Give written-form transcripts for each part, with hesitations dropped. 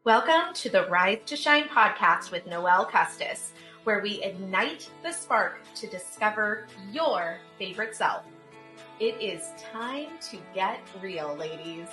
Welcome to the Rise to Shine podcast with Noelle Kustas, where we ignite the spark to discover your favorite self. It is time to get real, ladies.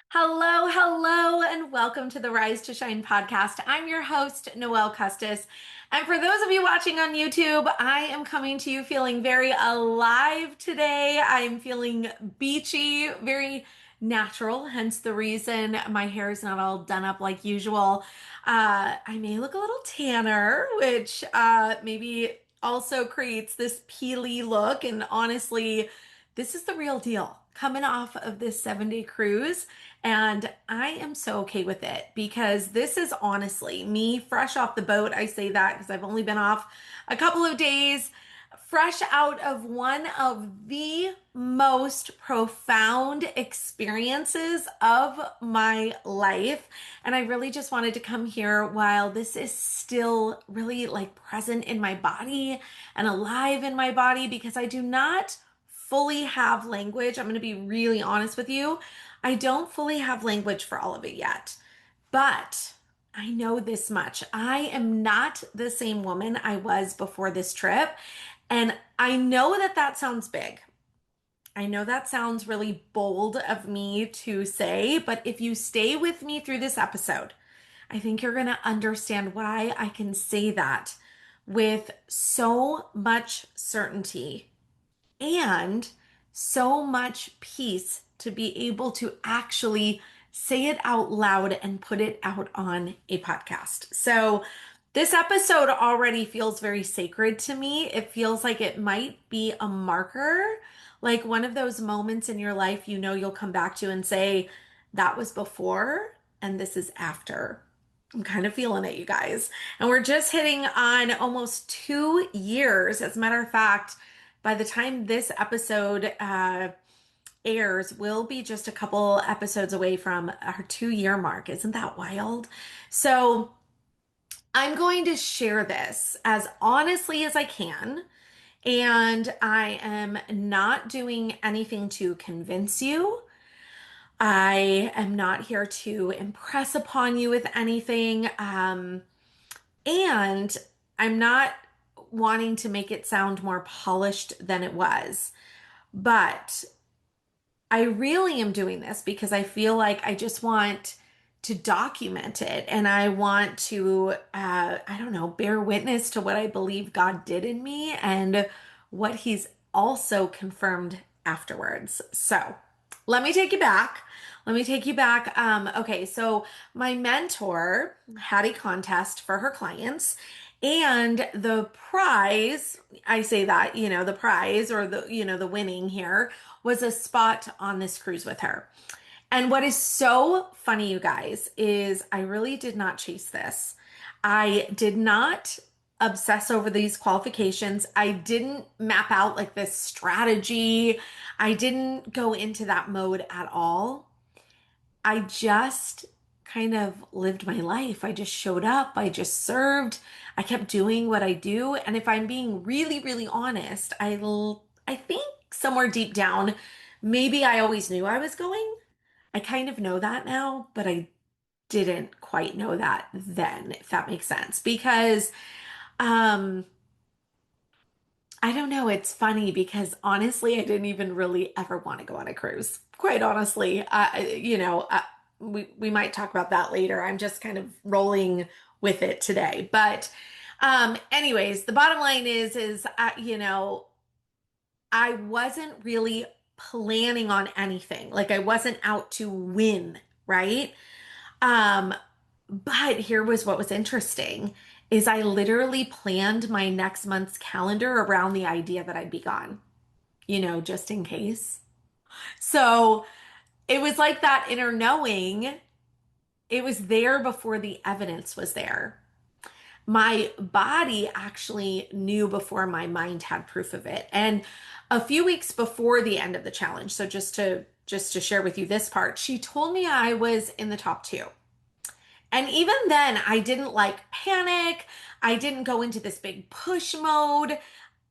Hello, and welcome to the Rise to Shine podcast. I'm your host, Noelle Kustas. And for those of you watching on YouTube, I am coming to you feeling very alive today. I'm feeling beachy, very natural, hence the reason my hair is not all done up like usual. I may look a little tanner, which maybe also creates this peely look. And honestly, this is the real deal. Coming off of this 7-day cruise, and I am so okay with it because this is honestly me fresh off the boat. I say that because I've only been off a couple of days, fresh out of one of the most profound experiences of my life. And I really just wanted to come here while this is still really like present in my body and alive in my body, because I do not fully have language. I'm going to be really honest with you. I don't fully have language for all of it yet, but I know this much. I am not the same woman I was before this trip. And I know that that sounds big. I know that sounds really bold of me to say, but if you stay with me through this episode, I think you're going to understand why I can say that with so much certainty and so much peace to be able to actually say it out loud and put it out on a podcast. So this episode already feels very sacred to me. It feels like it might be a marker, like one of those moments in your life you know you'll come back to and say, that was before and this is after. I'm kind of feeling it, you guys. And we're just hitting on almost 2 years. As a matter of fact, by the time this episode airs, we'll be just a couple episodes away from our 2-year mark. Isn't that wild? So I'm going to share this as honestly as I can. And I am not doing anything to convince you. I am not here to impress upon you with anything. And I'm not wanting to make it sound more polished than it was. But I really am doing this because I feel like I just want to document it, and I want to, I don't know, bear witness to what I believe God did in me and what He's also confirmed afterwards. So let me take you back. Okay, so my mentor had a contest for her clients, and the prize, I say that, the prize or the winning here was a spot on this cruise with her. And what is so funny, you guys, is I really did not chase this. I did not obsess over these qualifications. I didn't map out like this strategy. I didn't go into that mode at all. I just kind of lived my life. I just showed up. I just served. I kept doing what I do. And if I'm being really, really honest, I think somewhere deep down, maybe I always knew I was going. I kind of know that now, but I didn't quite know that then, if that makes sense. Because I don't know, it's funny because honestly, I didn't even really ever want to go on a cruise. Quite honestly, we might talk about that later. I'm just kind of rolling with it today. But anyways, the bottom line is I wasn't really planning on anything. Like I wasn't out to win, right? But here was what was interesting is I literally planned my next month's calendar around the idea that I'd be gone, just in case. So it was like that inner knowing. It was there before the evidence was there. My body actually knew before my mind had proof of it. And a few weeks before the end of the challenge, so just to share with you this part, she told me I was in the top 2. And even then, I didn't like panic. I didn't go into this big push mode.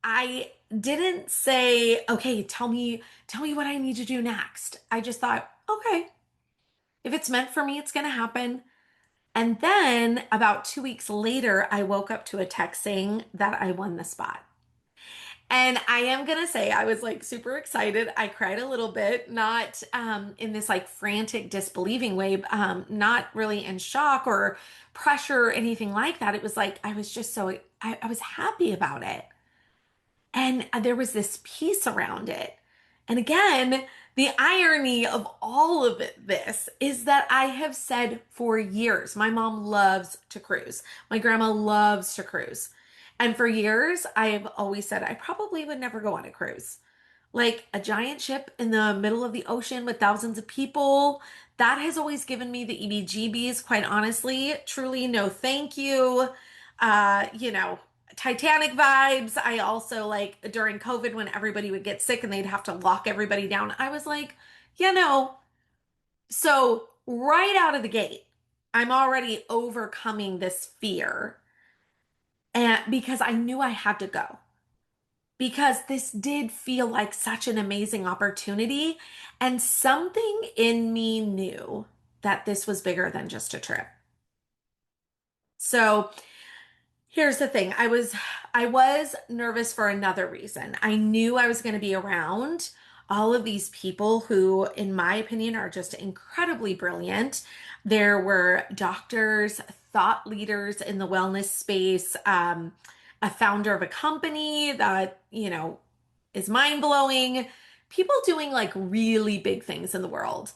I didn't say, okay, tell me what I need to do next. I just thought, okay, it's meant for me, it's going to happen. And then about 2 weeks later, I woke up to a text saying that I won the spot. And I am gonna say I was like super excited. I cried a little bit, not in this like frantic disbelieving way, not really in shock or pressure or anything like that. It was like I was just so I was happy about it. And there was this peace around it. And again, the irony of all of this is that I have said for years, my mom loves to cruise. My grandma loves to cruise. And for years, I have always said I probably would never go on a cruise. Like a giant ship in the middle of the ocean with thousands of people, that has always given me the EBGBs, quite honestly. Truly, no thank you. You know, Titanic vibes. I also like during COVID when everybody would get sick and they'd have to lock everybody down. I was like, you know, so right out of the gate, I'm already overcoming this fear and because I knew I had to go. Because this did feel like such an amazing opportunity and something in me knew that this was bigger than just a trip. So, here's the thing. I was nervous for another reason. I knew I was going to be around all of these people who, in my opinion, are just incredibly brilliant. There were doctors, thought leaders in the wellness space, a founder of a company that, is mind blowing, people doing like really big things in the world.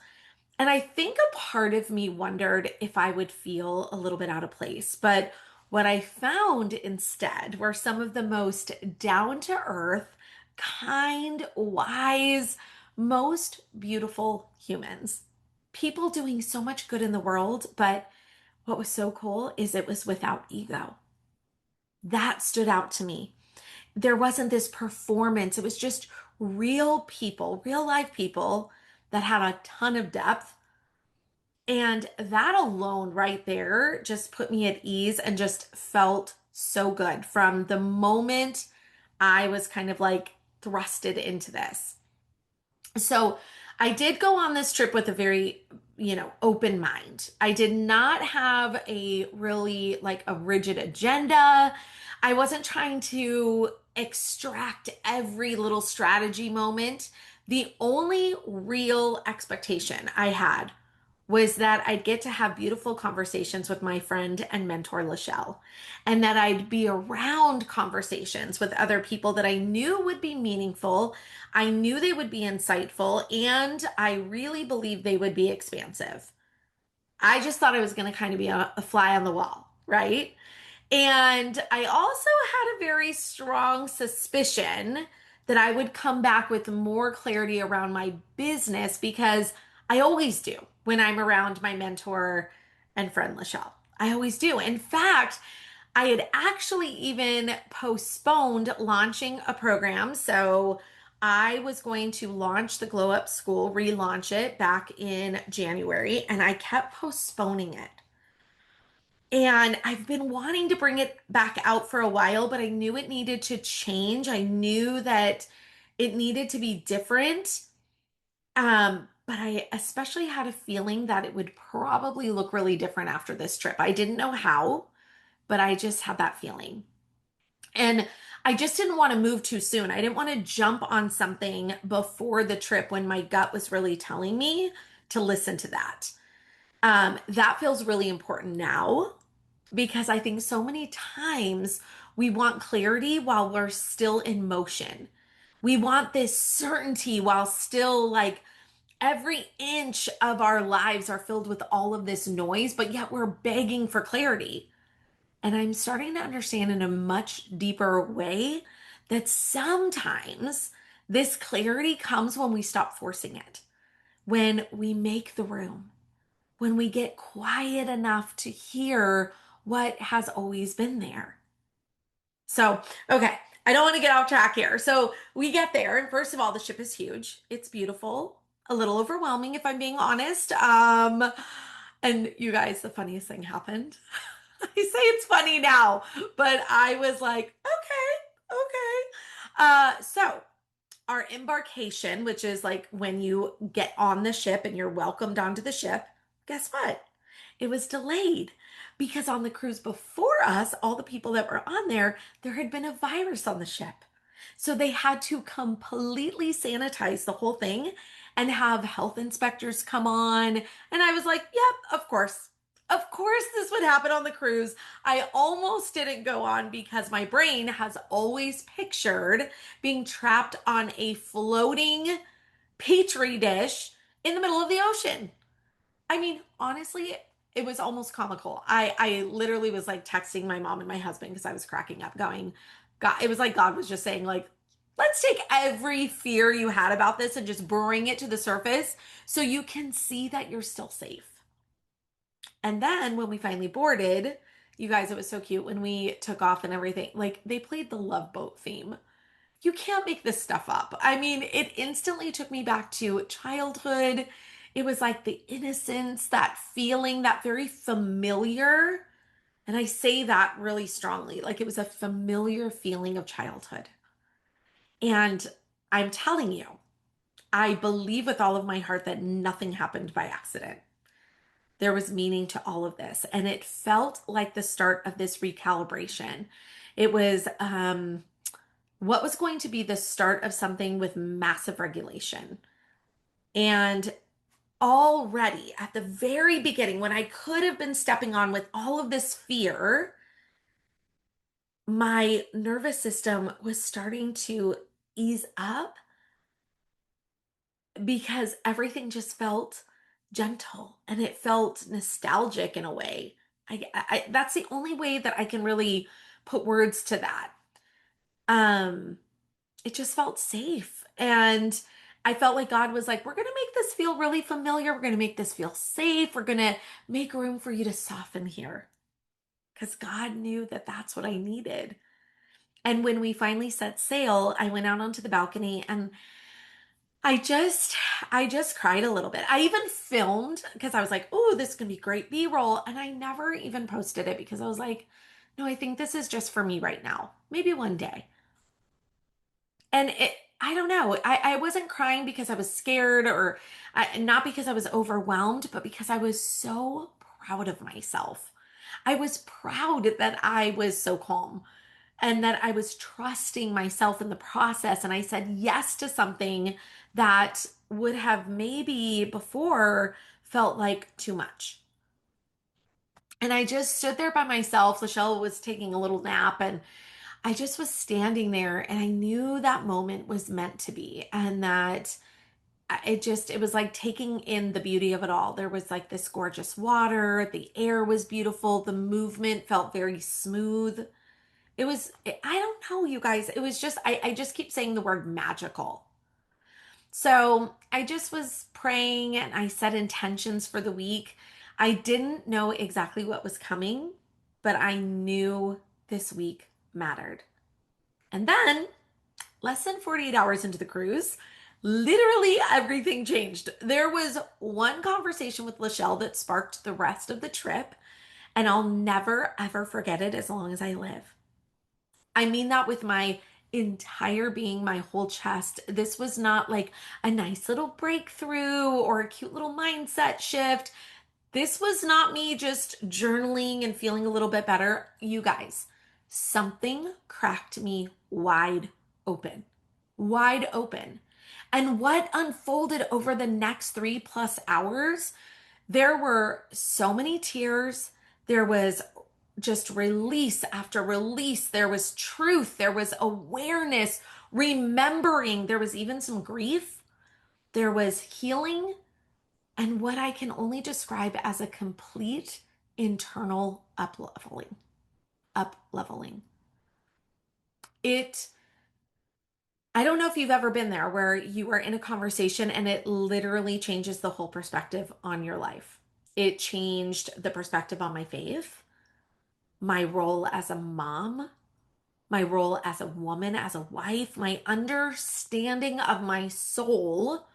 And I think a part of me wondered if I would feel a little bit out of place. But what I found instead were some of the most down to earth, kind, wise, most beautiful humans. People doing so much good in the world. But what was so cool is it was without ego. That stood out to me. There wasn't this performance, it was just real people, real life people that had a ton of depth, and that alone right there just put me at ease and just felt so good from the moment I was kind of like thrusted into this. So I did go on this trip with a very, open mind. I did not have a really like a rigid agenda. I wasn't trying to extract every little strategy moment. The only real expectation I had was that I'd get to have beautiful conversations with my friend and mentor, LaChelle, and that I'd be around conversations with other people that I knew would be meaningful. I knew they would be insightful, and I really believed they would be expansive. I just thought I was going to kind of be a fly on the wall, right? And I also had a very strong suspicion that I would come back with more clarity around my business because I always do when I'm around my mentor and friend LaChelle. I always do. In fact, I had actually even postponed launching a program. So I was going to launch the Glow Up School, relaunch it back in January, and I kept postponing it. And I've been wanting to bring it back out for a while, but I knew it needed to change. I knew that it needed to be different. But I especially had a feeling that it would probably look really different after this trip. I didn't know how, but I just had that feeling. And I just didn't want to move too soon. I didn't want to jump on something before the trip when my gut was really telling me to listen to that. That feels really important now because I think so many times we want clarity while we're still in motion. We want this certainty while still like every inch of our lives are filled with all of this noise, but yet we're begging for clarity. And I'm starting to understand in a much deeper way that sometimes this clarity comes when we stop forcing it, when we make the room, when we get quiet enough to hear what has always been there. So, okay, I don't want to get off track here. So we get there, and first of all, the ship is huge. It's beautiful, a little overwhelming, if I'm being honest. And you guys, the funniest thing happened. I say it's funny now, but I was like, okay, okay. So our embarkation, which is like when you get on the ship and you're welcomed onto the ship. Guess what? It was delayed because on the cruise before us, all the people that were on there had been a virus on the ship. So they had to completely sanitize the whole thing and have health inspectors come on. And I was like, yep, of course. Of course, this would happen on the cruise. I almost didn't go on because my brain has always pictured being trapped on a floating petri dish in the middle of the ocean. I mean, honestly, it was almost comical. I literally was like texting my mom and my husband because I was cracking up, going, God, it was like God was just saying, like, let's take every fear you had about this and just bring it to the surface so you can see that you're still safe. And then when we finally boarded, you guys, it was so cute when we took off and everything. Like they played the Love Boat theme. You can't make this stuff up. I mean, it instantly took me back to childhood. It was like the innocence, that feeling, that very familiar. And I say that really strongly. Like it was a familiar feeling of childhood. And I'm telling you, I believe with all of my heart that nothing happened by accident. There was meaning to all of this. And it felt like the start of this recalibration. It was what was going to be the start of something with massive regulation. And already at the very beginning, when I could have been stepping on with all of this fear, my nervous system was starting to ease up because everything just felt gentle and it felt nostalgic in a way. That's the only way that I can really put words to that. Um, it just felt safe. And I felt like God was like, we're going to make this feel really familiar. We're going to make this feel safe. We're going to make room for you to soften here. Because God knew that that's what I needed. And when we finally set sail, I went out onto the balcony and I just I just cried a little bit. I even filmed because I was like, "Oh, this is going to be great B-roll." And I never even posted it because I was like, "No, I think this is just for me right now. Maybe one day." And I don't know. I wasn't crying because I was scared or not because I was overwhelmed, but because I was so proud of myself. I was proud that I was so calm and that I was trusting myself in the process. And I said yes to something that would have maybe before felt like too much. And I just stood there by myself. LaChelle was taking a little nap and I just was standing there and I knew that moment was meant to be and that it was like taking in the beauty of it all. There was like this gorgeous water, the air was beautiful, the movement felt very smooth. I don't know, you guys. It was just, I just keep saying the word magical. So I just was praying and I set intentions for the week. I didn't know exactly what was coming, but I knew this week mattered. And then, less than 48 hours into the cruise, literally everything changed. There was one conversation with LaChelle that sparked the rest of the trip, and I'll never, ever forget it as long as I live. I mean that with my entire being, my whole chest. This was not like a nice little breakthrough or a cute little mindset shift. This was not me just journaling and feeling a little bit better. You guys, something cracked me wide open, wide open. And what unfolded over the next 3+ hours, there were so many tears. There was just release after release. There was truth. There was awareness, remembering. There was even some grief. There was healing and what I can only describe as a complete internal up leveling. It, I don't know if you've ever been there where you are in a conversation and it literally changes the whole perspective on your life. It changed the perspective on my faith, my role as a mom, my role as a woman, as a wife, my understanding of my soul.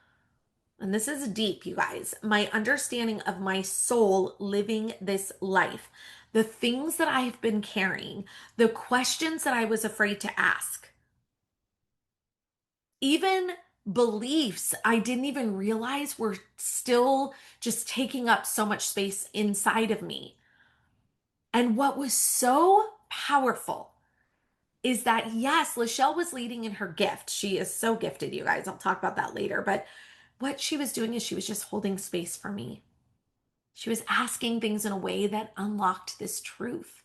And this is deep, you guys. My understanding of my soul living this life, the things that I've been carrying, the questions that I was afraid to ask, even beliefs I didn't even realize were still just taking up so much space inside of me. And what was so powerful is that, yes, LaChelle was leading in her gift. She is so gifted, you guys. I'll talk about that later. But what she was doing is she was just holding space for me. She was asking things in a way that unlocked this truth.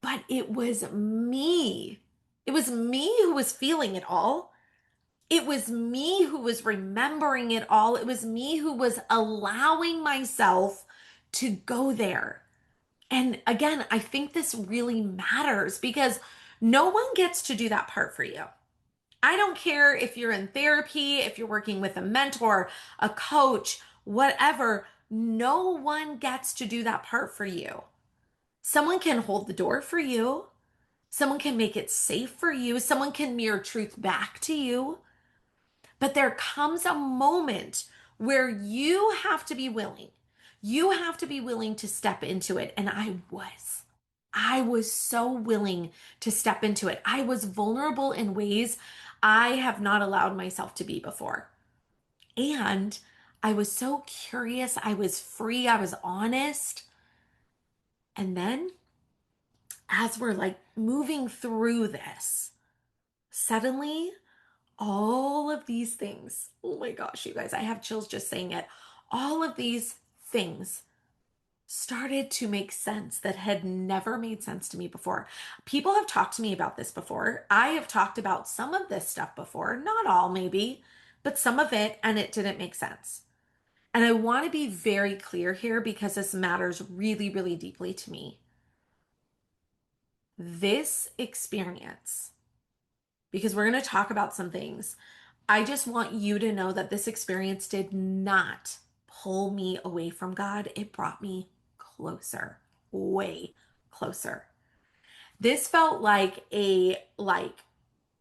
But it was me. It was me who was feeling it all. It was me who was remembering it all. It was me who was allowing myself to go there. And again, I think this really matters because no one gets to do that part for you. I don't care if you're in therapy, if you're working with a mentor, a coach, whatever, no one gets to do that part for you. Someone can hold the door for you. Someone can make it safe for you. Someone can mirror truth back to you. But there comes a moment where you have to be willing. You have to be willing to step into it. And I was. I was so willing to step into it. I was vulnerable in ways I have not allowed myself to be before. And I was so curious. I was free. I was honest. And then, as we're like moving through this, suddenly all of these things, oh my gosh, you guys, I have chills just saying it. All of these things started to make sense that had never made sense to me before. People have talked to me about this before. I have talked about some of this stuff before, not all maybe, but some of it, and it didn't make sense. And I want to be very clear here because this matters really, really deeply to me. This experience, because we're going to talk about some things, I just want you to know that this experience did not pull me away from God. It brought me closer, way closer. This felt like oh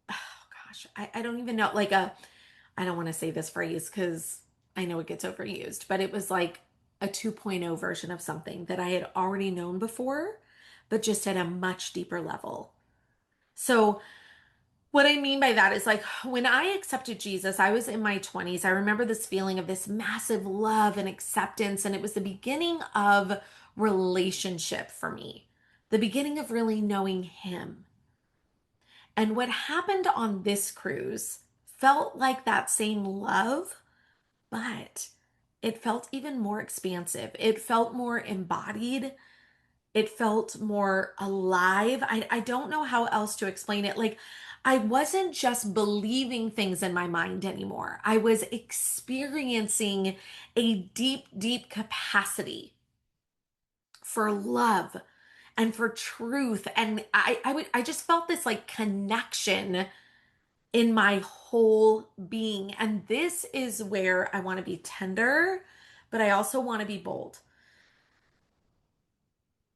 gosh, I don't even know, I don't want to say this phrase because I know it gets overused, but it was like a 2.0 version of something that I had already known before, but just at a much deeper level. So, what I mean by that is like when I accepted Jesus, I was in my 20s. I remember this feeling of this massive love and acceptance, and it was the beginning of relationship for me, the beginning of really knowing Him. And what happened on this cruise felt like that same love, but it felt even more expansive. It felt more embodied. It felt more alive. I don't know how else to explain it. Like, I wasn't just believing things in my mind anymore. I was experiencing a deep, deep capacity for love and for truth. And I just felt this like connection in my whole being. And this is where I want to be tender, but I also want to be bold.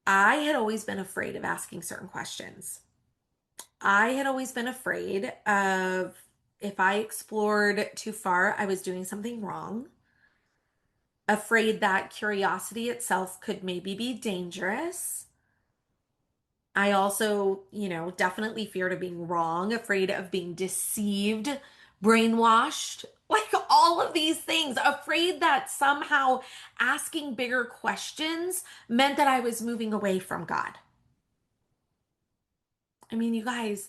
I had always been afraid of asking certain questions. I had always been afraid of if I explored too far, I was doing something wrong. Afraid that curiosity itself could maybe be dangerous. I also, definitely feared of being wrong, afraid of being deceived, brainwashed, like all of these things, afraid that somehow asking bigger questions meant that I was moving away from God. I mean, you guys,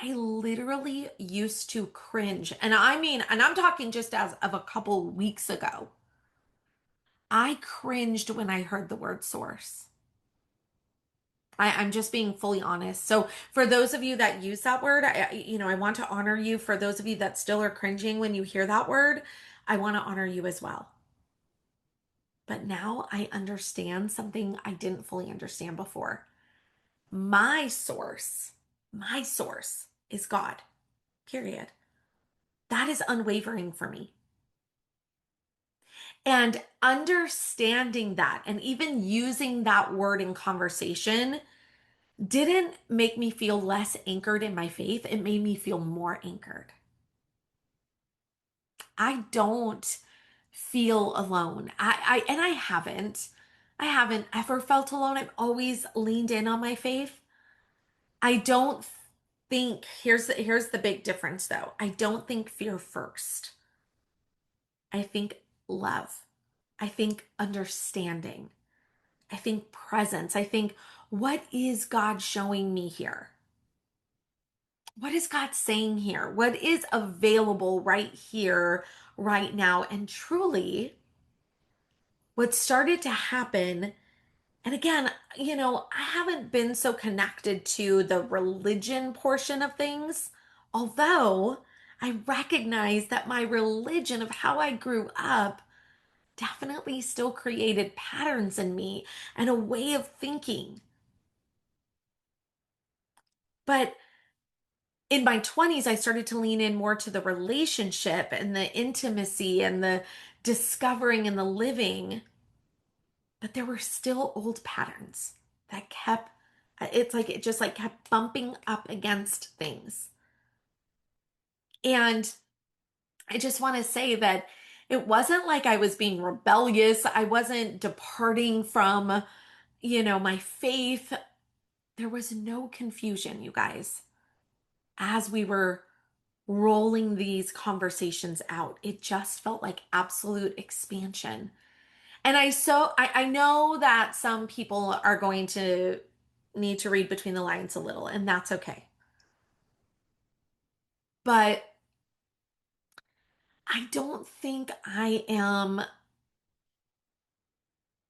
I literally used to cringe. And I mean, and I'm talking just as of a couple weeks ago. I cringed when I heard the word source. I'm just being fully honest. So for those of you that use that word, I want to honor you. For those of you that still are cringing when you hear that word, I want to honor you as well. But now I understand something I didn't fully understand before. My source is God, period. That is unwavering for me. And understanding that and even using that word in conversation didn't make me feel less anchored in my faith. It made me feel more anchored. I don't feel alone. I haven't. I haven't ever felt alone. I've always leaned in on my faith. I don't. think here's the big difference though. I don't think fear first. I think love. I think understanding. I think presence. I think, what is God showing me here? What is God saying here? What is available right here, right now? And truly, what started to happen, and again, I haven't been so connected to the religion portion of things, although I recognize that my religion of how I grew up definitely still created patterns in me and a way of thinking. But in my 20s, I started to lean in more to the relationship and the intimacy and the discovering and the living. But there were still old patterns that kept, it's like it just like kept bumping up against things. And I just want to say that it wasn't like I was being rebellious. I wasn't departing from, my faith. There was no confusion, you guys, as we were rolling these conversations out. It just felt like absolute expansion. And I know that some people are going to need to read between the lines a little, and that's okay. But I don't think I am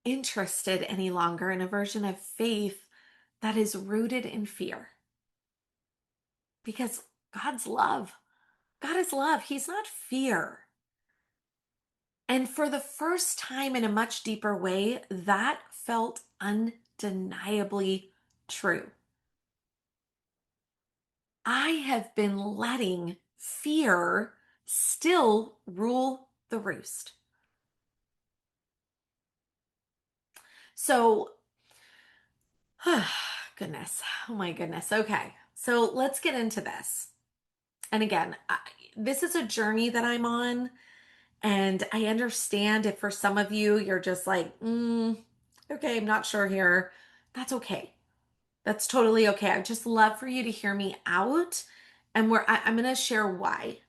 interested any longer in a version of faith that is rooted in fear. Because God's love. God is love. He's not fear. And for the first time in a much deeper way, that felt undeniably true. I have been letting fear still rule the roost. So, goodness. Oh my goodness. Okay. So let's get into this. And again, this is a journey that I'm on. And I understand if for some of you, you're just like, okay, I'm not sure here. That's okay. That's totally okay. I'd just love for you to hear me out. And I'm going to share why.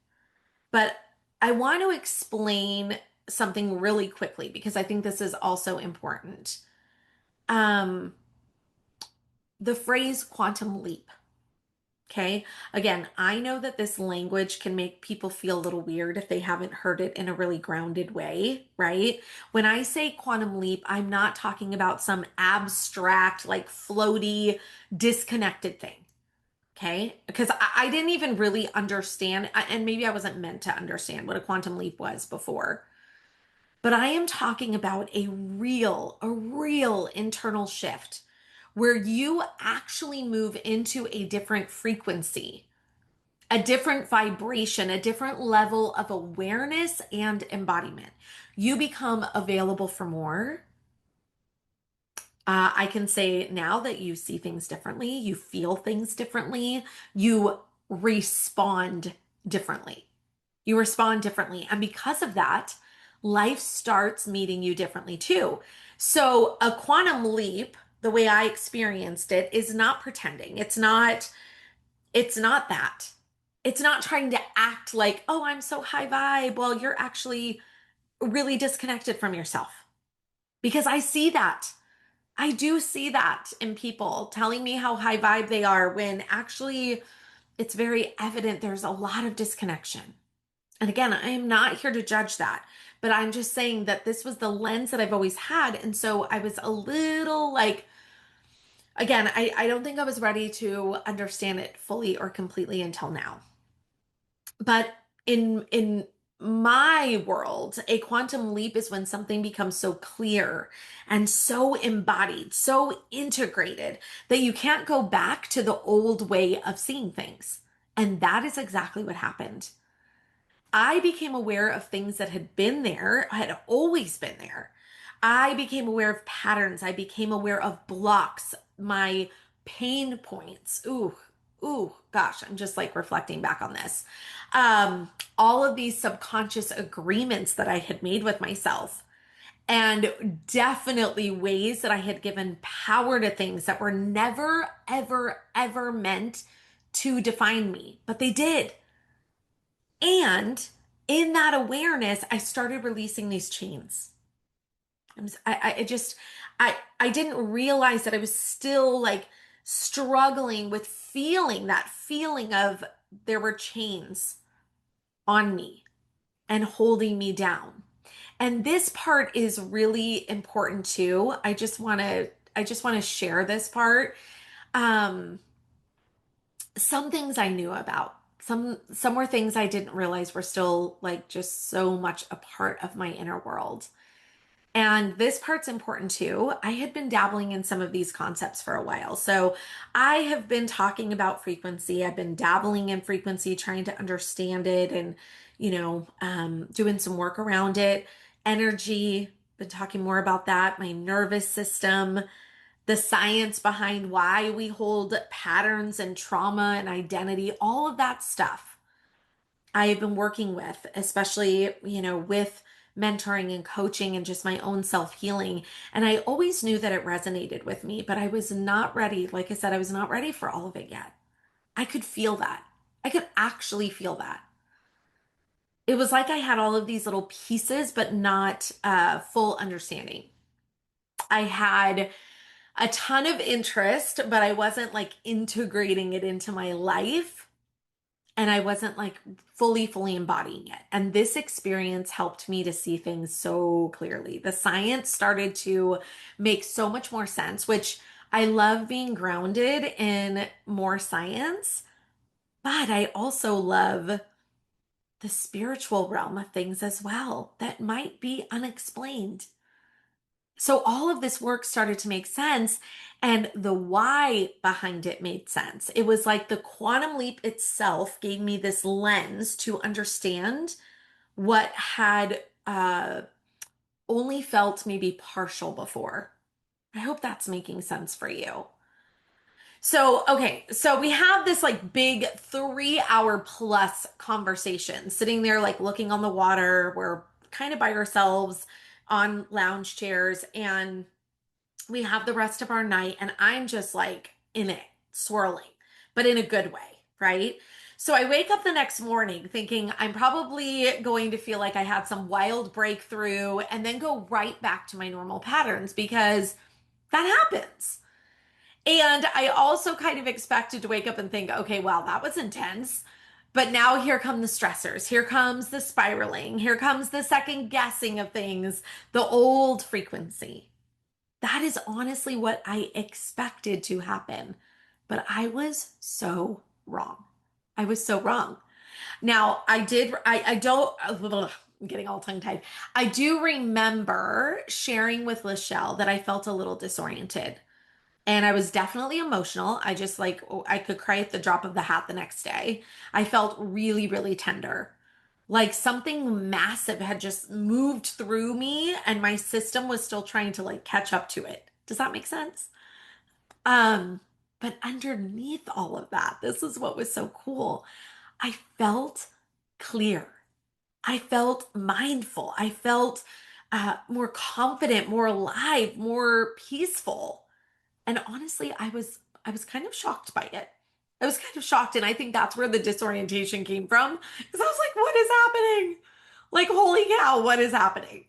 But I want to explain something really quickly because I think this is also important. Um, the phrase quantum leap. Okay. Again, I know that this language can make people feel a little weird if they haven't heard it in a really grounded way, right? When I say quantum leap, I'm not talking about some abstract, like floaty, disconnected thing. Okay. Because I didn't even really understand, and maybe I wasn't meant to understand what a quantum leap was before. But I am talking about a real internal shift where you actually move into a different frequency, a different vibration, a different level of awareness and embodiment. You become available for more. I can say now that you see things differently, you feel things differently, you respond differently. You respond differently. And because of that, life starts meeting you differently too. So a quantum leap, the way I experienced it, is not pretending. It's not that. It's not trying to act like, oh, I'm so high vibe. Well, you're actually really disconnected from yourself. Because I see that. I do see that in people telling me how high vibe they are when actually it's very evident there's a lot of disconnection. And again, I am not here to judge that, but I'm just saying that this was the lens that I've always had. And so I was a little like, again, I don't think I was ready to understand it fully or completely until now. But in my world, a quantum leap is when something becomes so clear and so embodied, so integrated that you can't go back to the old way of seeing things. And that is exactly what happened. I became aware of things that had been there, had always been there. I became aware of patterns. I became aware of blocks, my pain points. Ooh, gosh, I'm just like reflecting back on this. All of these subconscious agreements that I had made with myself, and definitely ways that I had given power to things that were never, ever, ever meant to define me, but they did. And in that awareness, I started releasing these chains. I just, I didn't realize that I was still like struggling with feeling that feeling of there were chains on me and holding me down. And this part is really important too. I just want to share this part. Um, some things I knew about. Some were things I didn't realize were still like just so much a part of my inner world. And this part's important too. I had been dabbling in some of these concepts for a while. So I have been talking about frequency. I've been dabbling in frequency, trying to understand it and, doing some work around it. Energy, been talking more about that. My nervous system, the science behind why we hold patterns and trauma and identity, all of that stuff I have been working with, especially, with mentoring and coaching and just my own self healing. And I always knew that it resonated with me, but I was not ready. Like I said, I was not ready for all of it yet. I could feel that. I could actually feel that. It was like I had all of these little pieces, but not full understanding. I had a ton of interest, but I wasn't like integrating it into my life. And I wasn't like fully embodying it. And this experience helped me to see things so clearly. The science started to make so much more sense, which I love being grounded in more science, but I also love the spiritual realm of things as well that might be unexplained. So all of this work started to make sense, and the why behind it made sense. It was like the quantum leap itself gave me this lens to understand what had only felt maybe partial before. I hope that's making sense for you. So, okay, so we have this like big 3 hour plus conversation sitting there, like looking on the water. We're kind of by ourselves on lounge chairs, and we have the rest of our night, and I'm just like in it, swirling, but in a good way, right? So I wake up the next morning thinking I'm probably going to feel like I had some wild breakthrough and then go right back to my normal patterns because that happens. And I also kind of expected to wake up and think, okay, wow, that was intense. But now here come the stressors. Here comes the spiraling. Here comes the second guessing of things, the old frequency. That is honestly what I expected to happen. But I was so wrong. I was so wrong. Now, I don't, I'm getting all tongue tied. I do remember sharing with LaChelle that I felt a little disoriented. And I was definitely emotional. I just like, I could cry at the drop of the hat the next day. I felt really tender. Like something massive had just moved through me and my system was still trying to like catch up to it. Does that make sense? Um, but underneath all of that, this is what was so cool. I felt clear. I felt mindful. I felt more confident, more alive, more peaceful. And honestly, I was kind of shocked by it. I was kind of shocked, and I think that's where the disorientation came from. Because I was like, what is happening? Like, holy cow, what is happening?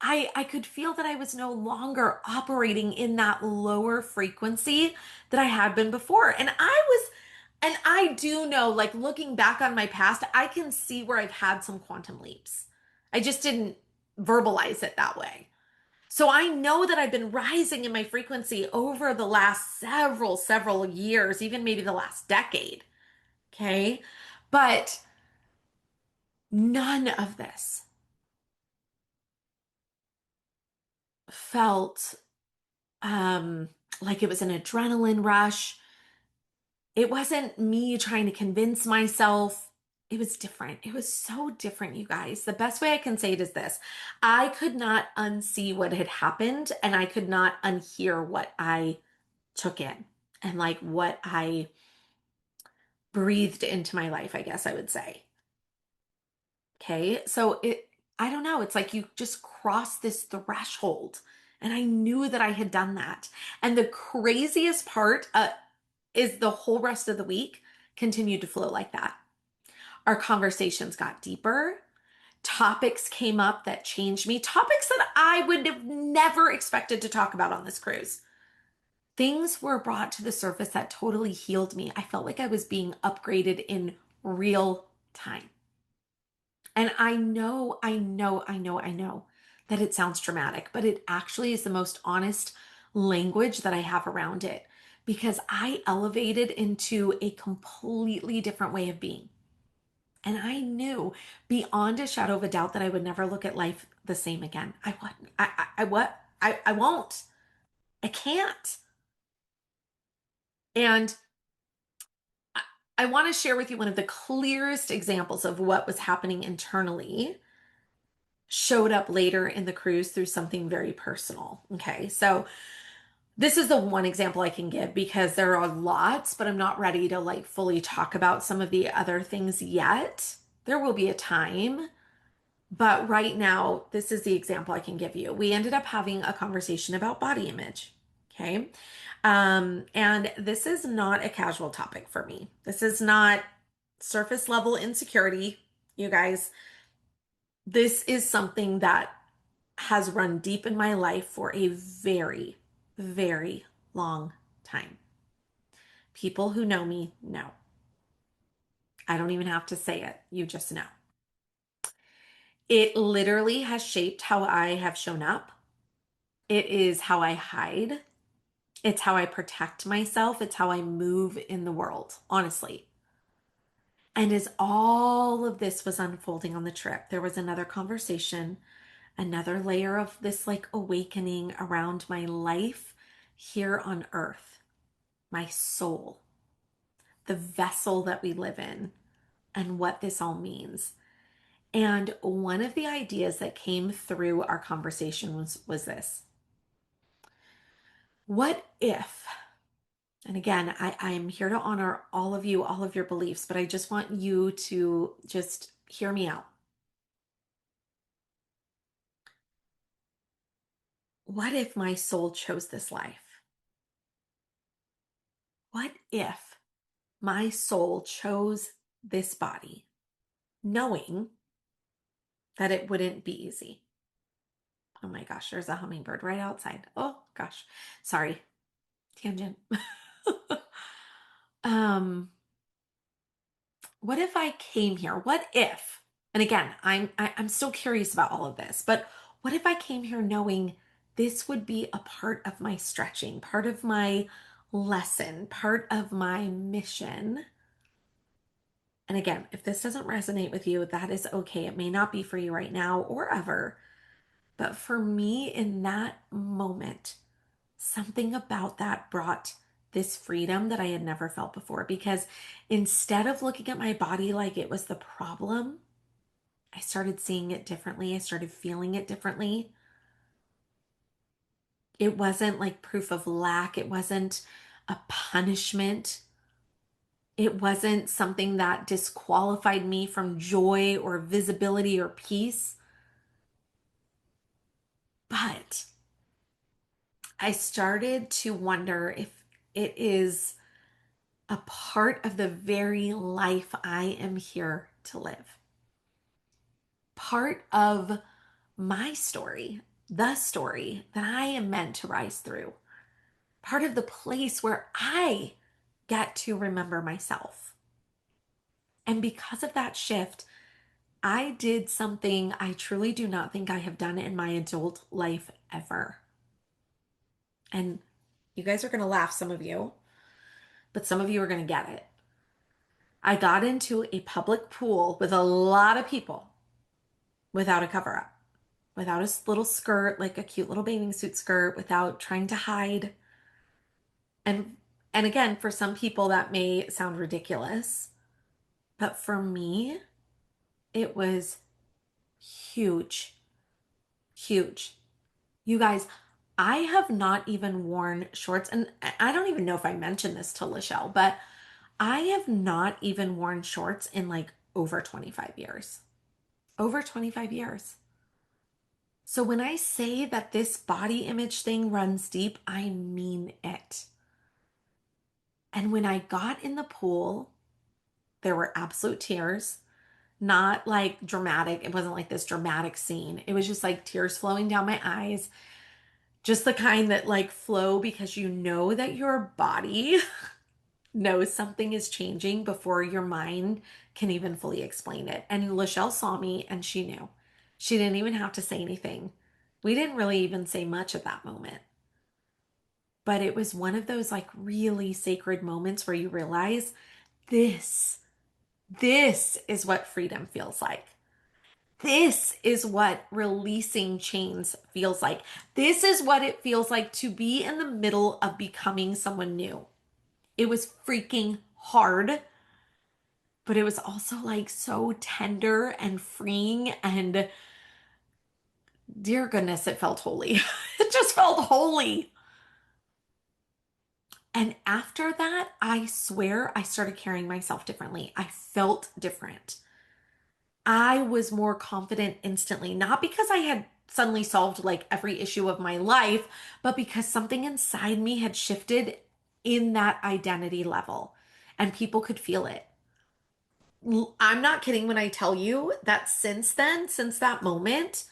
I could feel that I was no longer operating in that lower frequency that I had been before. And I do know, like looking back on my past, I can see where I've had some quantum leaps. I just didn't verbalize it that way. So I know that I've been rising in my frequency over the last several years, even maybe the last decade. Okay. But none of this felt like it was an adrenaline rush. It wasn't me trying to convince myself. It was different. It was so different, you guys. The best way I can say it is this. I could not unsee what had happened, and I could not unhear what I took in and like what I breathed into my life, I guess I would say. Okay. So I don't know. It's like you just crossed this threshold. And I knew that I had done that. And the craziest part, is the whole rest of the week continued to flow like that. Our conversations got deeper. Topics came up that changed me, topics that I would have never expected to talk about on this cruise. Things were brought to the surface that totally healed me. I felt like I was being upgraded in real time. And I know that it sounds dramatic, but it actually is the most honest language that I have around it because I elevated into a completely different way of being. And I knew beyond a shadow of a doubt that I would never look at life the same again. I what? I won't. I can't. And I, I want to share with you one of the clearest examples of what was happening internally showed up later in the cruise through something very personal. Okay. So this is the one example I can give because there are lots, but I'm not ready to like fully talk about some of the other things yet. There will be a time. But right now, this is the example I can give you. We ended up having a conversation about body image. Okay. And this is not a casual topic for me. This is not surface level insecurity, you guys. This is something that has run deep in my life for a very, very long time. People who know me know. I don't even have to say it. You just know. It literally has shaped how I have shown up. It is how I hide. It's how I protect myself. It's how I move in the world, honestly. And as all of this was unfolding on the trip, there was another conversation, another layer of this like awakening around my life here on earth, my soul, the vessel that we live in, and what this all means. And one of the ideas that came through our conversation was this. What if, and again, I'm here to honor all of you, all of your beliefs, but I just want you to just hear me out. What if my soul chose this life? What if my soul chose this body, knowing that it wouldn't be easy? Oh my gosh, there's a hummingbird right outside. Oh gosh, sorry, tangent. um, what if I came here? What if? And again, I'm still curious about all of this, but what if I came here knowing this would be a part of my stretching, part of my lesson, part of my mission? And again, if this doesn't resonate with you, that is okay. It may not be for you right now or ever. But for me, in that moment, something about that brought this freedom that I had never felt before. Because instead of looking at my body like it was the problem, I started seeing it differently. I started feeling it differently. It wasn't like proof of lack, it wasn't a punishment. It wasn't something that disqualified me from joy or visibility or peace. But I started to wonder if it is a part of the very life I am here to live. Part of my story, the story that I am meant to rise through. Part of the place where I get to remember myself. And because of that shift, I did something I truly do not think I have done in my adult life ever. And you guys are going to laugh, some of you, but some of you are going to get it. I got into a public pool with a lot of people without a cover up, without a little skirt, like a cute little bathing suit skirt, without trying to hide. And and again, for some people that may sound ridiculous, but for me, it was huge, huge. You guys, I have not even worn shorts, and I don't even know if I mentioned this to LaChelle, but I have not even worn shorts in like over 25 years. Over 25 years. So when I say that this body image thing runs deep, I mean it. And when I got in the pool, there were absolute tears, not like dramatic. It wasn't like this dramatic scene. It was just like tears flowing down my eyes, just the kind that like flow because you know that your body knows something is changing before your mind can even fully explain it. And LaChelle saw me and she knew. She didn't even have to say anything. We didn't really even say much at that moment. But it was one of those like really sacred moments where you realize this, this is what freedom feels like. This is what releasing chains feels like. This is what it feels like to be in the middle of becoming someone new. It was freaking hard, but it was also like so tender and freeing and dear goodness, it felt holy. It just felt holy. And after that, I swear I started carrying myself differently. I felt different. I was more confident instantly, not because I had suddenly solved like every issue of my life, but because something inside me had shifted in that identity level and people could feel it. I'm not kidding when I tell you that since then, since that moment,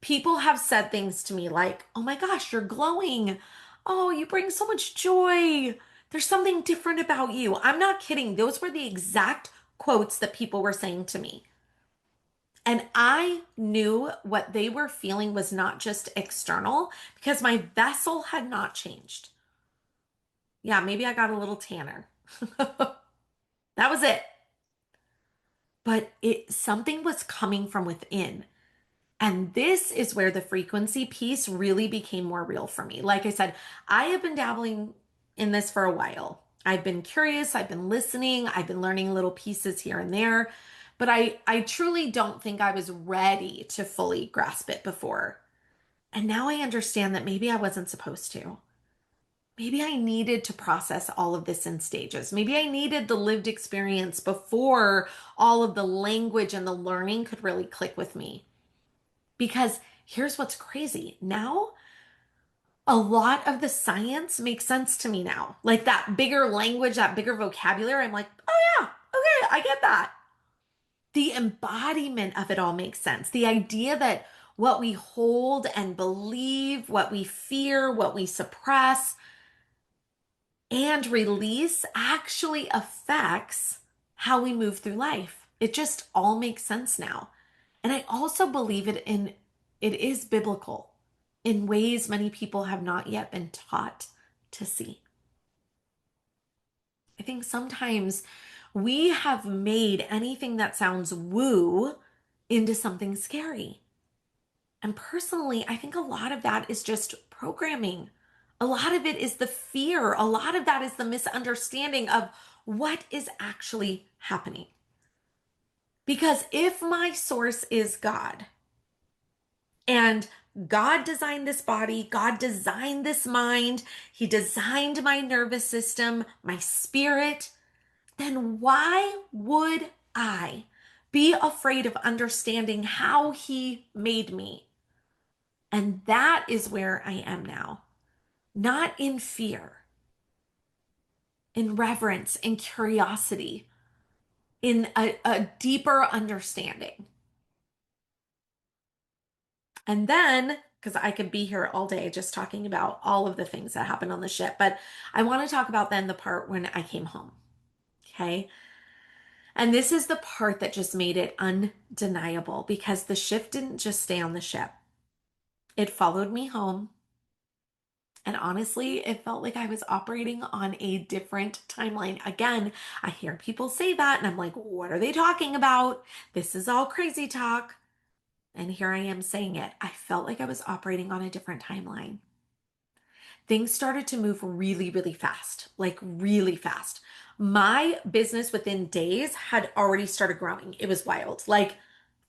people have said things to me like, oh my gosh, you're glowing. Oh, you bring so much joy. There's something different about you. I'm not kidding. Those were the exact quotes that people were saying to me. And I knew what they were feeling was not just external because my vessel had not changed. Yeah, maybe I got a little tanner. That was it. But it something was coming from within. And this is where the frequency piece really became more real for me. Like I said, I have been dabbling in this for a while. I've been curious, I've been listening, I've been learning little pieces here and there, but I truly don't think I was ready to fully grasp it before. And now I understand that maybe I wasn't supposed to. Maybe I needed to process all of this in stages. Maybe I needed the lived experience before all of the language and the learning could really click with me. Because here's what's crazy. Now, a lot of the science makes sense to me now. Like that bigger language, that bigger vocabulary, I'm like, oh yeah, okay, I get that. The embodiment of it all makes sense. The idea that what we hold and believe, what we fear, what we suppress and release actually affects how we move through life. It just all makes sense now. And I also believe it is biblical in ways many people have not yet been taught to see. I think sometimes we have made anything that sounds woo into something scary. And personally, I think a lot of that is just programming. A lot of it is the fear. A lot of that is the misunderstanding of what is actually happening. Because if my source is God, and God designed this body, God designed this mind, He designed my nervous system, my spirit, then why would I be afraid of understanding how He made me? And that is where I am now, not in fear, in reverence, in curiosity, in a deeper understanding. And then, because I could be here all day just talking about all of the things that happened on the ship, but I want to talk about then the part when I came home. Okay. And this is the part that just made it undeniable because the ship didn't just stay on the ship, it followed me home. And honestly, it felt like I was operating on a different timeline. Again, I hear people say that, and I'm like, what are they talking about? This is all crazy talk. And here I am saying it. I felt like I was operating on a different timeline. Things started to move really, really fast, like really fast. My business within days had already started growing. It was wild. Like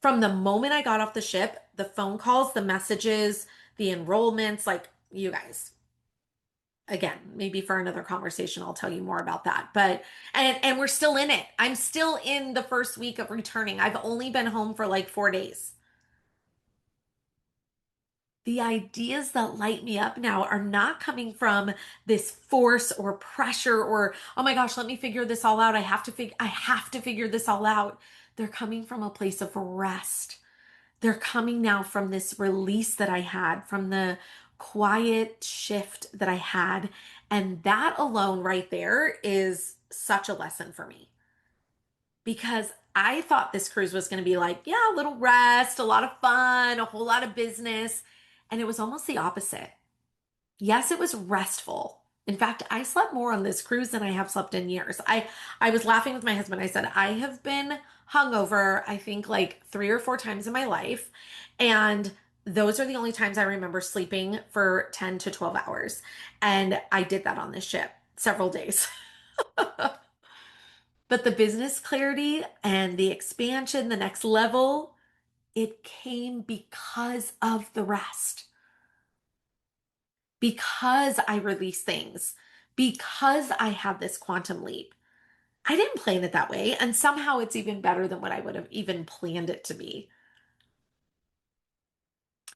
from the moment I got off the ship, the phone calls, the messages, the enrollments, like you guys, again, maybe for another conversation, I'll tell you more about that. But and we're still in it. I'm still in the first week of returning. I've only been home for like 4 days. The ideas that light me up now are not coming from this force or pressure or, oh my gosh, let me figure this all out. I have to figure this all out. They're coming from a place of rest. They're coming now from this release that I had, from the quiet shift that I had. And that alone right there is such a lesson for me because I thought this cruise was going to be like, yeah, a little rest, a lot of fun, a whole lot of business. And it was almost the opposite. Yes, it was restful. In fact, I slept more on this cruise than I have slept in years. I was laughing with my husband. I said, I have been hungover, I think like 3 or 4 times in my life. And those are the only times I remember sleeping for 10 to 12 hours. And I did that on this ship several days. But the business clarity and the expansion, the next level, it came because of the rest, because I released things, because I had this quantum leap. I didn't plan it that way. And somehow it's even better than what I would have even planned it to be.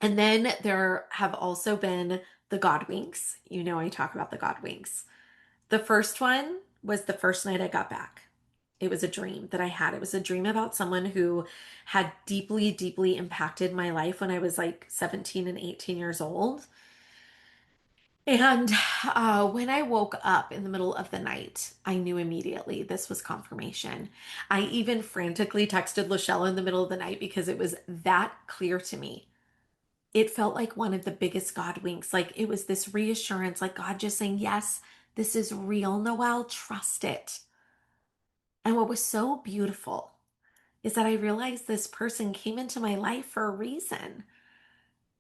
And then there have also been the God winks. You know, I talk about the God winks. The first one was the first night I got back. It was a dream that I had. It was a dream about someone who had deeply, deeply impacted my life when I was like 17 and 18 years old. And when I woke up in the middle of the night, I knew immediately this was confirmation. I even frantically texted LaChelle in the middle of the night because it was that clear to me. It felt like one of the biggest God winks. Like it was this reassurance, like God just saying, yes, this is real, Noelle, trust it. And what was so beautiful is that I realized this person came into my life for a reason.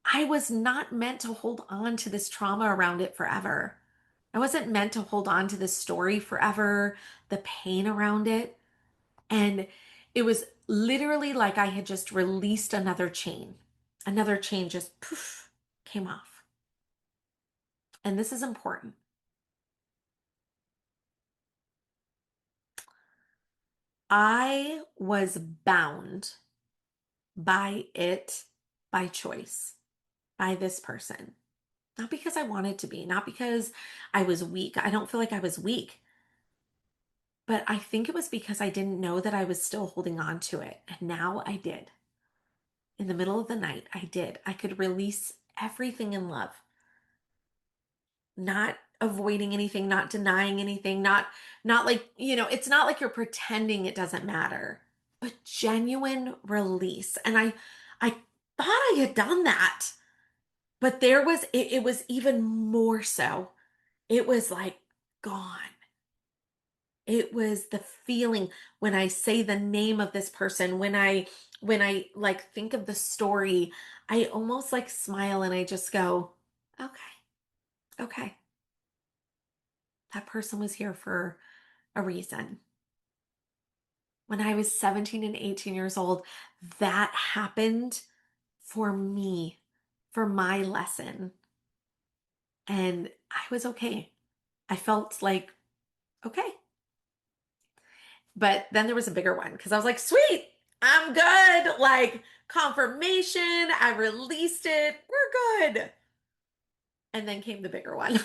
I was not meant to hold on to this trauma around it forever. I wasn't meant to hold on to this story forever, the pain around it. And it was literally like I had just released another chain. Another chain just poof came off. And this is important. I was bound by it by choice, by this person. Not because I wanted to be, not because I was weak. I don't feel like I was weak, but I think it was because I didn't know that I was still holding on to it. And now I did. In the middle of the night, I did. I could release everything in love, not avoiding anything, not denying anything, not like, it's not like you're pretending it doesn't matter, but genuine release. And I thought I had done that, but it was even more so. It was like gone. It was the feeling when I say the name of this person, when I like think of the story, I almost like smile and I just go, okay, okay. That person was here for a reason. When I was 17 and 18 years old, that happened for me, for my lesson. And I was okay. I felt like, okay. But then there was a bigger one because I was like, sweet, I'm good. Like confirmation, I released it. We're good. And then came the bigger one.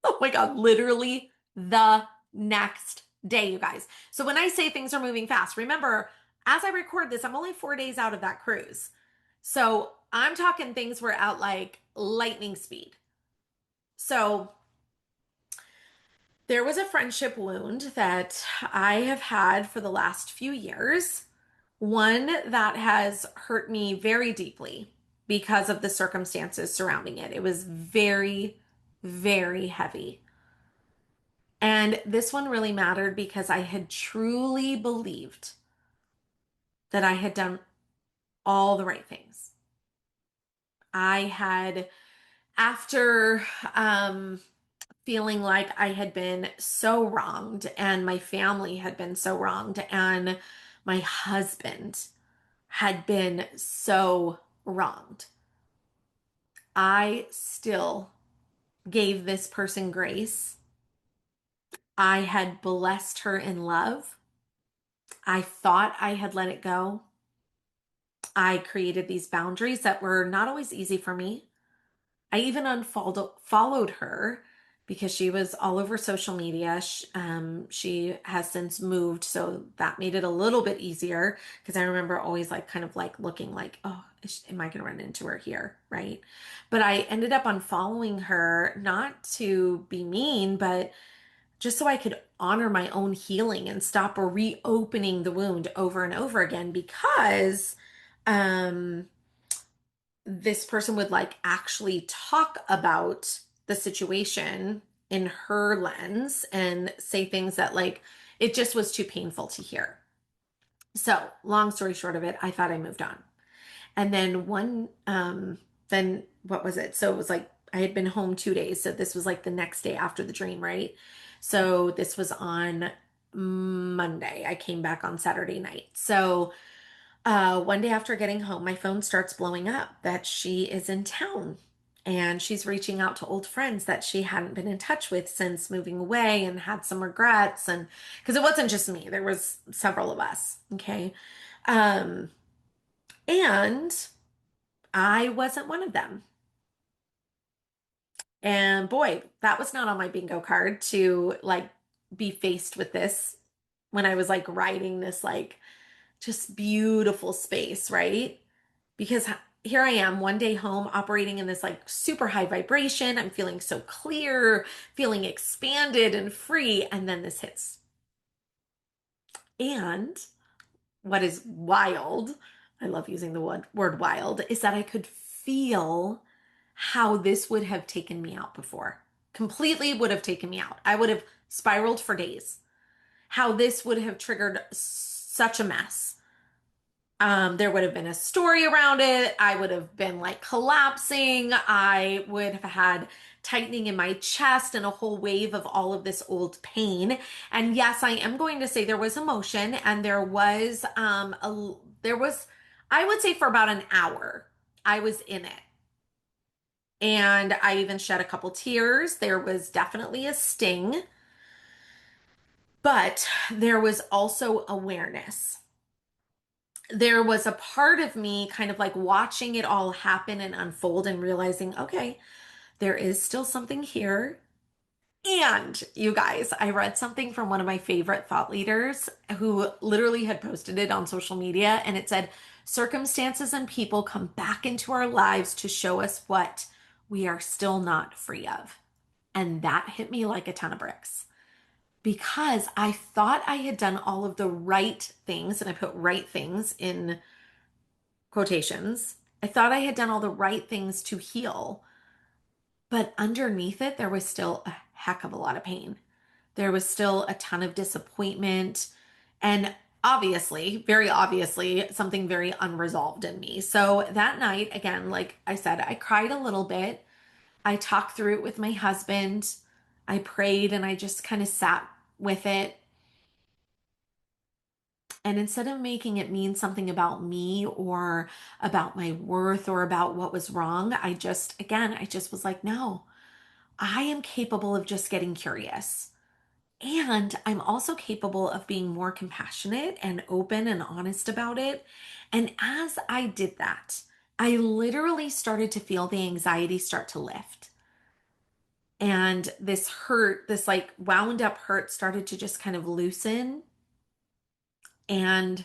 Oh my God, literally the next day, you guys. So when I say things are moving fast, remember, as I record this, I'm only 4 days out of that cruise. So I'm talking things were at like lightning speed. So there was a friendship wound that I have had for the last few years, one that has hurt me very deeply because of the circumstances surrounding it. It was very, very heavy. And this one really mattered because I had truly believed that I had done all the right things. I had, after feeling like I had been so wronged and my family had been so wronged and my husband had been so wronged, I still gave this person grace. I had blessed her in love. I thought I had let it go. I created these boundaries that were not always easy for me. I even followed her because she was all over social media. She has since moved, so that made it a little bit easier because I remember always like kind of like looking like, oh, am I going to run into her here? Right. But I ended up unfollowing her, not to be mean, but just so I could honor my own healing and stop reopening the wound over and over again because um this person would like actually talk about the situation in her lens and say things that like it just was too painful to hear. So, long story short of it, I thought I moved on. And then then what was it? So it was like I had been home 2 days. So this was like the next day after the dream, right? So this was on Monday. I came back on Saturday night. So one day after getting home, my phone starts blowing up that she is in town and she's reaching out to old friends that she hadn't been in touch with since moving away and had some regrets. And because it wasn't just me, there was several of us. Okay. Um, and I wasn't one of them. And boy, that was not on my bingo card to like be faced with this when I was like writing this like just beautiful space, right? Because here I am one day home operating in this like super high vibration. I'm feeling so clear, feeling expanded and free. And then this hits. And what is wild, I love using the word wild, is that I could feel how this would have taken me out before. Completely would have taken me out. I would have spiraled for days. How this would have triggered such a mess. There would have been a story around it. I would have been like collapsing. I would have had tightening in my chest and a whole wave of all of this old pain. And yes, I am going to say there was emotion and there was I would say for about an hour I was in it. And I even shed a couple tears. There was definitely a sting, but there was also awareness. There was a part of me kind of like watching it all happen and unfold and realizing, okay, there is still something here. And you guys, I read something from one of my favorite thought leaders who literally had posted it on social media, and it said, circumstances and people come back into our lives to show us what we are still not free of. And that hit me like a ton of bricks because I thought I had done all of the right things, and I put right things in quotations. I thought I had done all the right things to heal, but underneath it, there was still a heck of a lot of pain. There was still a ton of disappointment and obviously, very obviously, something very unresolved in me. So that night, again, like I said, I cried a little bit. I talked through it with my husband. I prayed and I just kind of sat with it. And instead of making it mean something about me or about my worth or about what was wrong, I just was like, no, I am capable of just getting curious. And I'm also capable of being more compassionate and open and honest about it. And as I did that, I literally started to feel the anxiety start to lift. And this hurt, this like wound up hurt started to just kind of loosen. And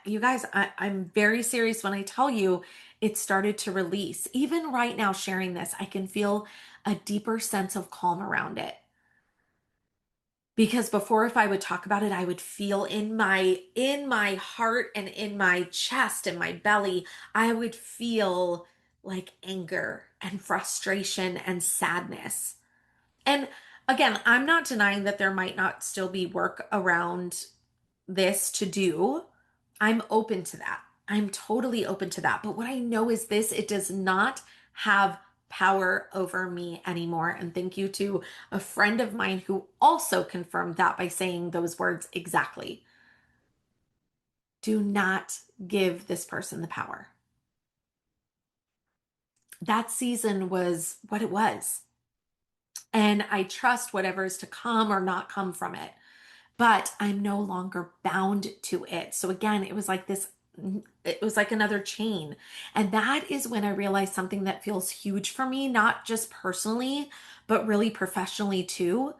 you guys, I'm very serious when I tell you it started to release. Even right now, sharing this, I can feel a deeper sense of calm around it. Because before, if I would talk about it, I would feel in my heart and in my chest and my belly, I would feel like anger and frustration and sadness. And again, I'm not denying that there might not still be work around this to do. I'm open to that. I'm totally open to that. But what I know is this, it does not have power over me anymore. And thank you to a friend of mine who also confirmed that by saying those words exactly. Do not give this person the power. That season was what it was. And I trust whatever is to come or not come from it. But I'm no longer bound to it. So again, it was like this it was like another chain. And that is when I realized something that feels huge for me, not just personally, but really professionally too.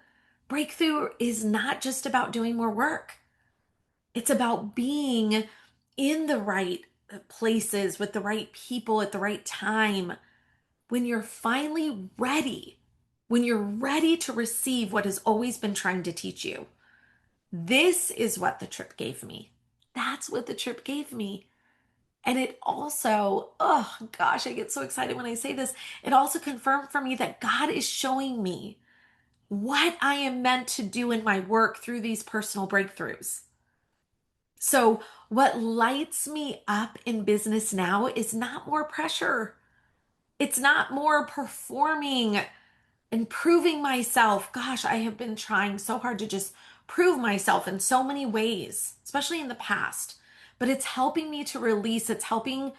Breakthrough is not just about doing more work. It's about being in the right places with the right people at the right time. When you're finally ready, when you're ready to receive what has always been trying to teach you. This is what the trip gave me. That's what the trip gave me. And it also, oh gosh, I get so excited when I say this. It also confirmed for me that God is showing me what I am meant to do in my work through these personal breakthroughs. So, what lights me up in business now is not more pressure. It's not more performing and proving myself. Gosh, I have been trying so hard to just prove myself in so many ways, especially in the past. But it's helping me to release, it's helping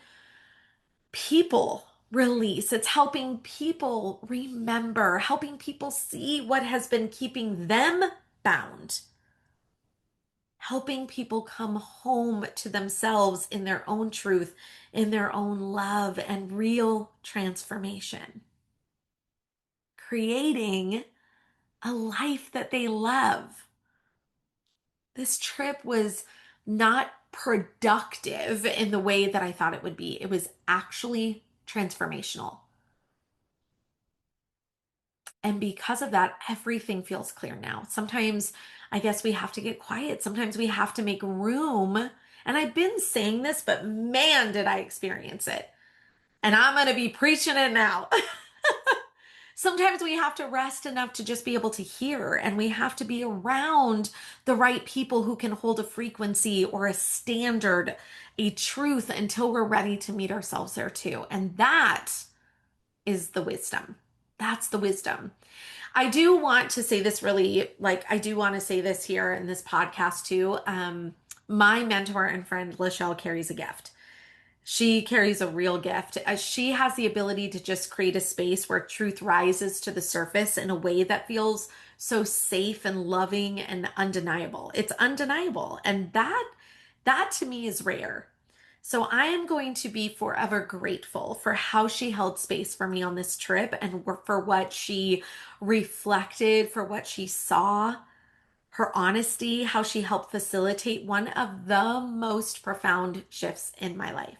people release, it's helping people remember, helping people see what has been keeping them bound, helping people come home to themselves in their own truth, in their own love and real transformation, creating a life that they love. This trip was not productive in the way that I thought it would be. It was actually transformational. And because of that, everything feels clear now. Sometimes I guess we have to get quiet. Sometimes we have to make room. And I've been saying this, but man, did I experience it. And I'm going to be preaching it now. Sometimes we have to rest enough to just be able to hear, and we have to be around the right people who can hold a frequency or a standard, a truth until we're ready to meet ourselves there too. And that is the wisdom. That's the wisdom. I do want to say this really, like, I do want to say this here in this podcast too. My mentor and friend, LaChelle, carries a gift. She carries a real gift. She has the ability to just create a space where truth rises to the surface in a way that feels so safe and loving and undeniable. It's undeniable. And that to me is rare. So I am going to be forever grateful for how she held space for me on this trip and for what she reflected, for what she saw, her honesty, how she helped facilitate one of the most profound shifts in my life.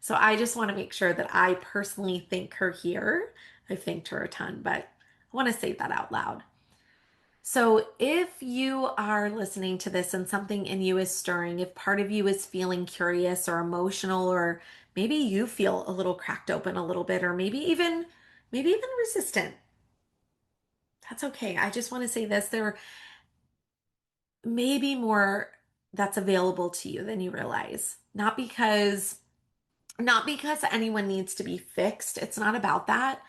So I just want to make sure that I personally thank her here. I've thanked her a ton, but I want to say that out loud. So if you are listening to this and something in you is stirring, if part of you is feeling curious or emotional, or maybe you feel a little cracked open a little bit, or maybe even resistant, that's okay. I just want to say this, there may be more that's available to you than you realize. Not because anyone needs to be fixed. It's not about that.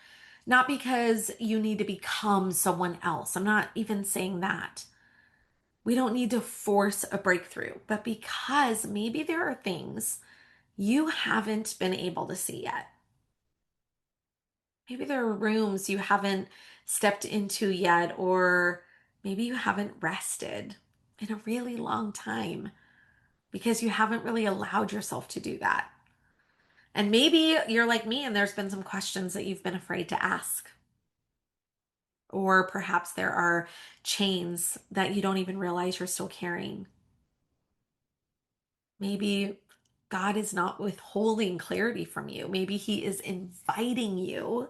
Not because you need to become someone else. I'm not even saying that. We don't need to force a breakthrough, but because maybe there are things you haven't been able to see yet. Maybe there are rooms you haven't stepped into yet, or maybe you haven't rested in a really long time because you haven't really allowed yourself to do that. And maybe you're like me and there's been some questions that you've been afraid to ask. Or perhaps there are chains that you don't even realize you're still carrying. Maybe God is not withholding clarity from you. Maybe He is inviting you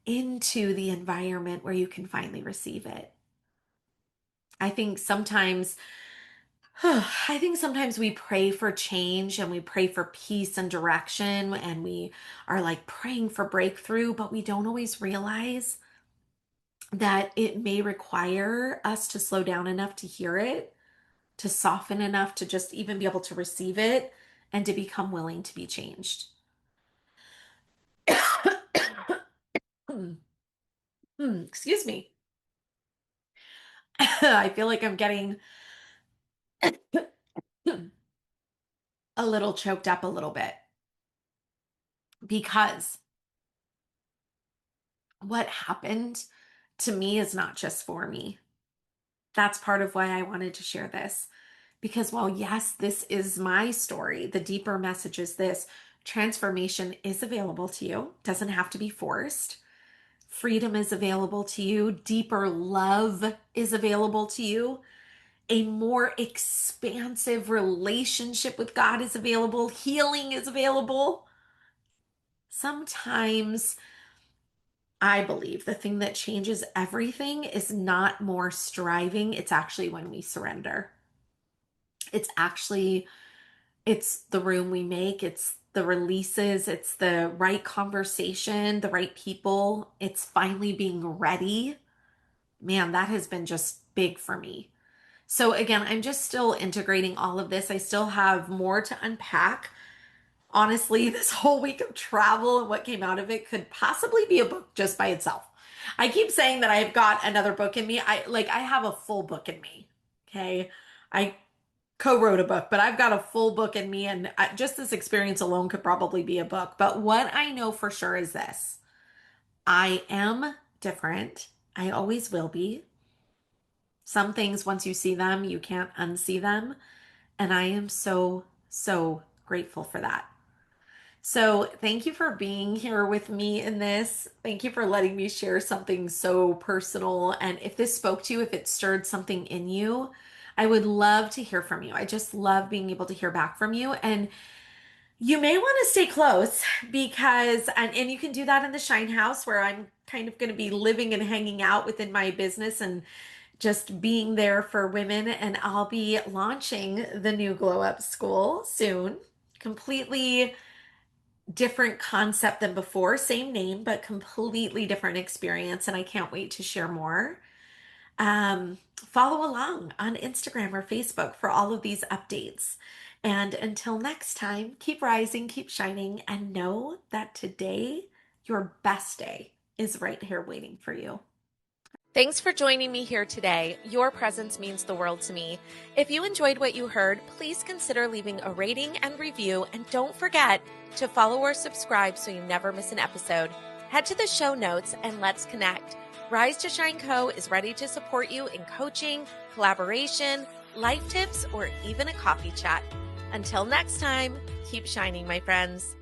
into the environment where you can finally receive it. I think sometimes, I think sometimes we pray for change and we pray for peace and direction and we are like praying for breakthrough, but we don't always realize that it may require us to slow down enough to hear it, to soften enough to just even be able to receive it, and to become willing to be changed. Excuse me. I feel like I'm getting a little choked up a little bit because what happened to me is not just for me. That's part of why I wanted to share this. Because while yes, this is my story, the deeper message is this: transformation is available to you, doesn't have to be forced. Freedom is available to you. Deeper love is available to you. A more expansive relationship with God is available. Healing is available. Sometimes I believe the thing that changes everything is not more striving. It's actually when we surrender. It's actually, it's the room we make. It's the releases. It's the right conversation, the right people. It's finally being ready. Man, that has been just big for me. So again, I'm just still integrating all of this. I still have more to unpack. Honestly, this whole week of travel and what came out of it could possibly be a book just by itself. I keep saying that I've got another book in me. I have a full book in me. Okay. I co-wrote a book, but I've got a full book in me, and just this experience alone could probably be a book. But what I know for sure is this: I am different. I always will be. Some things, once you see them, you can't unsee them. And I am so, so grateful for that. So, thank you for being here with me in this. Thank you for letting me share something so personal. And if this spoke to you, if it stirred something in you, I would love to hear from you. I just love being able to hear back from you. And you may want to stay close because, and you can do that in the Shine House, where I'm kind of going to be living and hanging out within my business and just being there for women. And I'll be launching the new Glow Up School soon. Completely different concept than before, same name, but completely different experience. And I can't wait to share more. Follow along on Instagram or Facebook for all of these updates. And until next time, keep rising, keep shining, and know that today, your best day is right here waiting for you. Thanks for joining me here today. Your presence means the world to me. If you enjoyed what you heard, please consider leaving a rating and review, and don't forget to follow or subscribe so you never miss an episode. Head to the show notes and let's connect. Rise to Shine Co. is ready to support you in coaching, collaboration, life tips, or even a coffee chat. Until next time, keep shining, my friends.